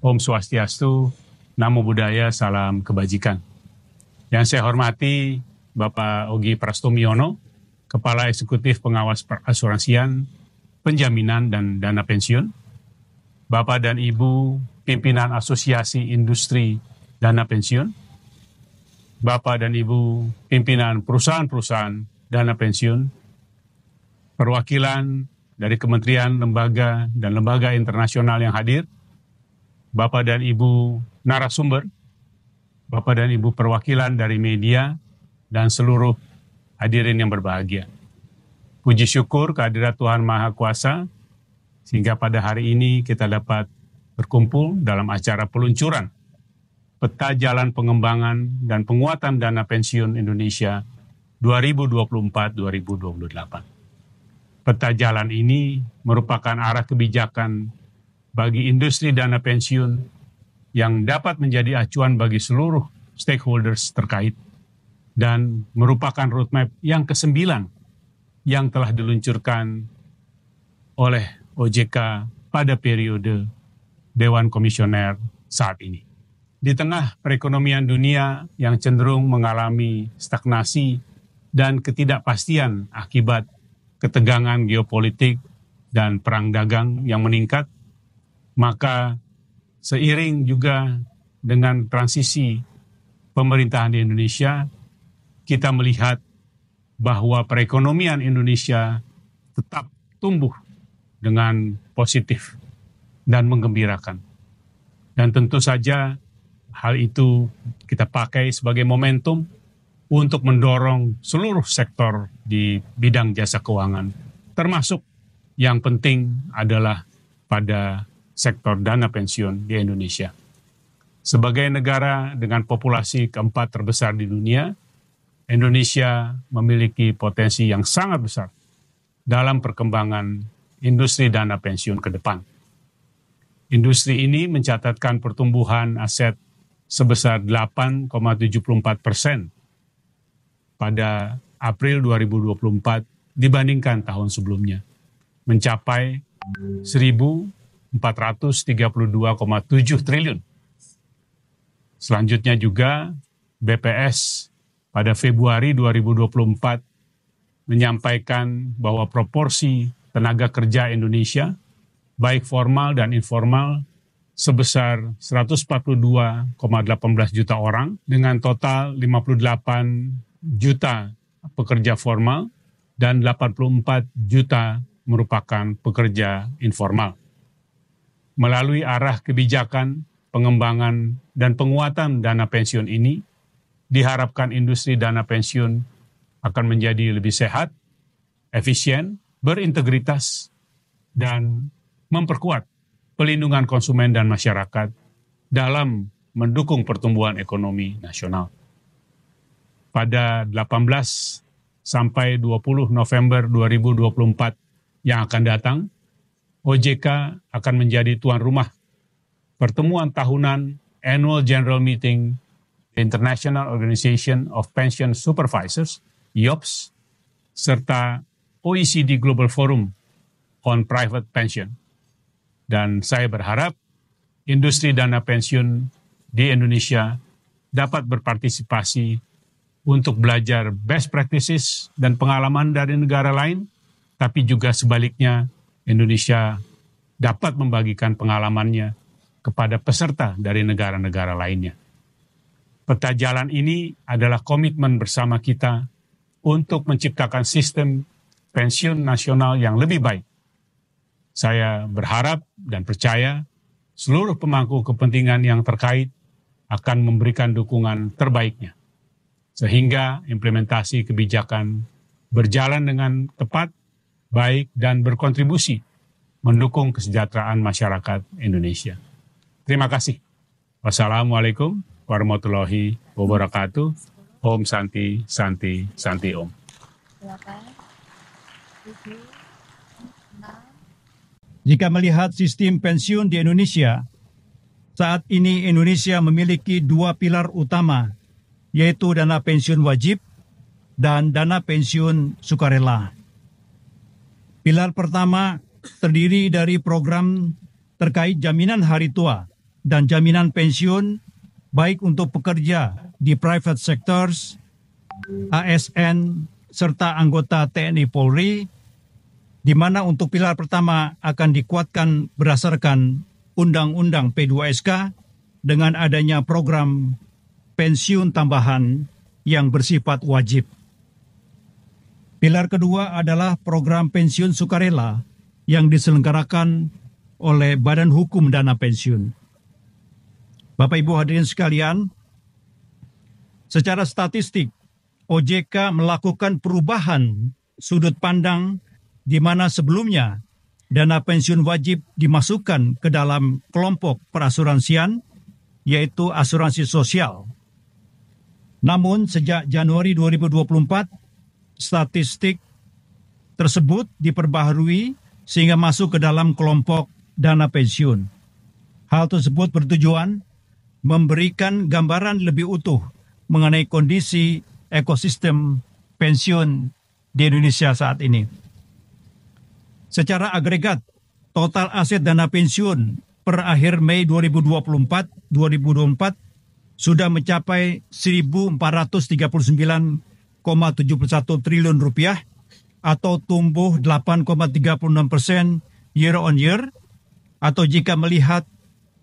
Om Swastiastu, Namo Buddhaya, Salam Kebajikan. Yang saya hormati Bapak Ogi Prastomiono, Kepala Eksekutif Pengawas Perasuransian, Penjaminan dan Dana Pensiun, Bapak dan Ibu Pimpinan Asosiasi Industri Dana Pensiun, Bapak dan Ibu Pimpinan Perusahaan-Perusahaan Dana Pensiun, perwakilan dari kementerian, lembaga, dan lembaga internasional yang hadir, Bapak dan Ibu narasumber, Bapak dan Ibu perwakilan dari media, dan seluruh hadirin yang berbahagia. Puji syukur kehadirat Tuhan Maha Kuasa, sehingga pada hari ini kita dapat berkumpul dalam acara peluncuran Peta Jalan Pengembangan dan Penguatan Dana Pensiun Indonesia 2024-2028. Peta jalan ini merupakan arah kebijakan bagi industri dana pensiun yang dapat menjadi acuan bagi seluruh stakeholders terkait dan merupakan roadmap yang ke-9 yang telah diluncurkan oleh OJK pada periode Dewan Komisioner saat ini. Di tengah perekonomian dunia yang cenderung mengalami stagnasi dan ketidakpastian akibat ketegangan geopolitik dan perang dagang yang meningkat, maka seiring juga dengan transisi pemerintahan di Indonesia, kita melihat bahwa perekonomian Indonesia tetap tumbuh dengan positif dan menggembirakan. Dan tentu saja hal itu kita pakai sebagai momentum untuk mendorong seluruh sektor di bidang jasa keuangan, termasuk yang penting adalah pada sektor dana pensiun di Indonesia. Sebagai negara dengan populasi keempat terbesar di dunia, Indonesia memiliki potensi yang sangat besar dalam perkembangan industri dana pensiun ke depan. Industri ini mencatatkan pertumbuhan aset sebesar 8,74% pada April 2024 dibandingkan tahun sebelumnya, mencapai 1.432,7 triliun. Selanjutnya juga BPS pada Februari 2024 menyampaikan bahwa proporsi tenaga kerja Indonesia, baik formal dan informal, sebesar 142,18 juta orang dengan total 58 juta pekerja formal dan 84 juta merupakan pekerja informal. Melalui arah kebijakan, pengembangan, dan penguatan dana pensiun ini, diharapkan industri dana pensiun akan menjadi lebih sehat, efisien, berintegritas, dan memperkuat pelindungan konsumen dan masyarakat dalam mendukung pertumbuhan ekonomi nasional. Pada 18 sampai 20 November 2024 yang akan datang, OJK akan menjadi tuan rumah pertemuan tahunan Annual General Meeting International Organization of Pension Supervisors, IOPS, serta OECD Global Forum on Private Pension. Dan saya berharap industri dana pensiun di Indonesia dapat berpartisipasi untuk belajar best practices dan pengalaman dari negara lain, tapi juga sebaliknya Indonesia dapat membagikan pengalamannya kepada peserta dari negara-negara lainnya. Peta jalan ini adalah komitmen bersama kita untuk menciptakan sistem pensiun nasional yang lebih baik. Saya berharap dan percaya seluruh pemangku kepentingan yang terkait akan memberikan dukungan terbaiknya, sehingga implementasi kebijakan berjalan dengan tepat, baik, dan berkontribusi mendukung kesejahteraan masyarakat Indonesia. Terima kasih. Wassalamualaikum warahmatullahi wabarakatuh. Om Santi, Santi, Santi Om. Silakan. Jika melihat sistem pensiun di Indonesia, saat ini Indonesia memiliki dua pilar utama, yaitu dana pensiun wajib dan dana pensiun sukarela. Pilar pertama terdiri dari program terkait jaminan hari tua dan jaminan pensiun baik untuk pekerja di private sectors, ASN, serta anggota TNI Polri, di mana untuk pilar pertama akan dikuatkan berdasarkan Undang-Undang P2SK dengan adanya program pensiun tambahan yang bersifat wajib. Pilar kedua adalah program pensiun sukarela yang diselenggarakan oleh Badan Hukum Dana Pensiun. Bapak Ibu hadirin sekalian, secara statistik, OJK melakukan perubahan sudut pandang di mana sebelumnya dana pensiun wajib dimasukkan ke dalam kelompok perasuransian, yaitu asuransi sosial. Namun sejak Januari 2024, statistik tersebut diperbaharui sehingga masuk ke dalam kelompok dana pensiun. Hal tersebut bertujuan memberikan gambaran lebih utuh mengenai kondisi ekosistem pensiun di Indonesia saat ini. Secara agregat, total aset dana pensiun per akhir Mei 2024 sudah mencapai 1.439,71 triliun rupiah atau tumbuh 8,36% year on year, atau jika melihat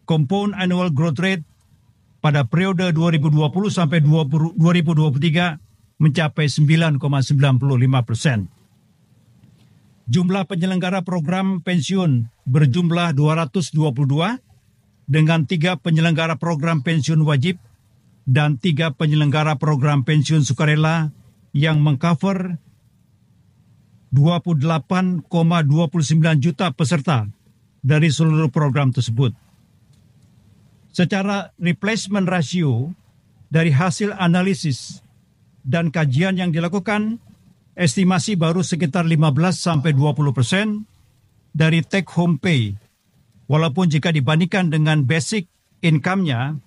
compound annual growth rate pada periode 2020 sampai 2023 mencapai 9,95%. Jumlah penyelenggara program pensiun berjumlah 222 dengan 3 penyelenggara program pensiun wajib dan 3 penyelenggara program pensiun sukarela yang mengcover 28,29 juta peserta dari seluruh program tersebut. Secara replacement ratio dari hasil analisis dan kajian yang dilakukan, estimasi baru sekitar 15-20% dari take home pay, walaupun jika dibandingkan dengan basic income-nya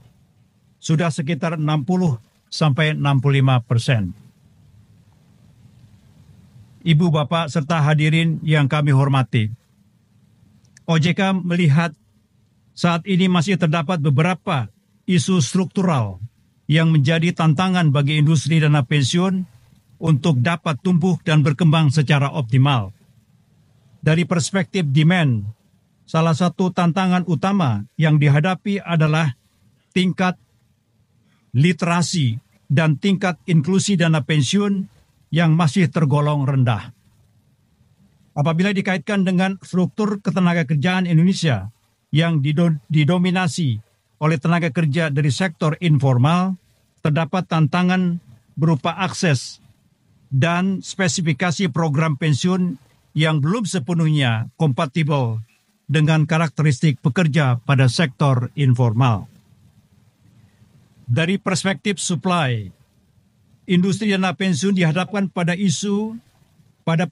sudah sekitar 60-65%. Ibu, Bapak, serta hadirin yang kami hormati, OJK melihat saat ini masih terdapat beberapa isu struktural yang menjadi tantangan bagi industri dana pensiun untuk dapat tumbuh dan berkembang secara optimal. Dari perspektif demand, salah satu tantangan utama yang dihadapi adalah tingkat literasi dan tingkat inklusi dana pensiun yang masih tergolong rendah. Apabila dikaitkan dengan struktur ketenagakerjaan Indonesia yang didominasi oleh tenaga kerja dari sektor informal, terdapat tantangan berupa akses dan spesifikasi program pensiun yang belum sepenuhnya kompatibel dengan karakteristik pekerja pada sektor informal. Dari perspektif supply, industri dana pensiun dihadapkan pada isu pada